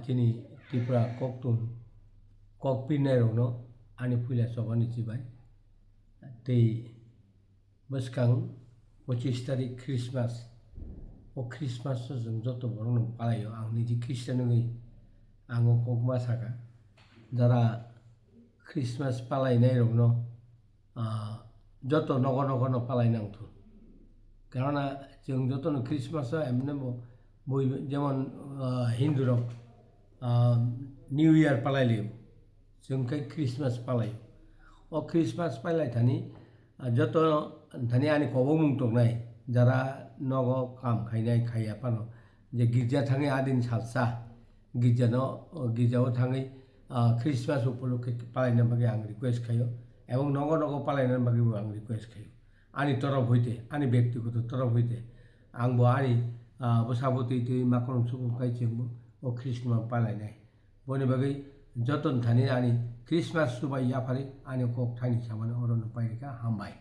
chini Tripura koktun kokpinai rokno ani puila chobani chibai tei bwskang 25 tarik Christmas o Christmas jong joto borokno palaio ang niji Christian wngwi ang o kokma saka jara Christmas palainai rokno joto nogo nogo no palainangtho কেননা जों যতনো খ্রিসমাসও এমনি বই যেমন হিন্দুরক new year পালাইলেও जोंखाय Christmas पालाय ओ Christmas पालाय थानी যত थानी आनी कबो मुंतकनाय যারা নগ কাম খাইনাय খাইয়া পানো যে গির্জা थाङै आदिन सालसा गिर्जायाव थाङै ख्रिस्टमास उपलक्षे पालायनो बागै आं रिक्वेस्ट खायो এবং নগ নগ पालायनो बागै आं रिक्वेस्ट खायो आनी तरफ हইতে आनी व्यक्तिगत तरफ हইতে आंबो आनी बसाबती तै माखन सुखुखाय जोंबो ओ ख्रिस्टमास पालायनाय बनि बागै जतन थानी आनी ख्रिस्टमास सुबाय याफारि आनी कक थानी सामानो अरन पाइरेका हामबाय।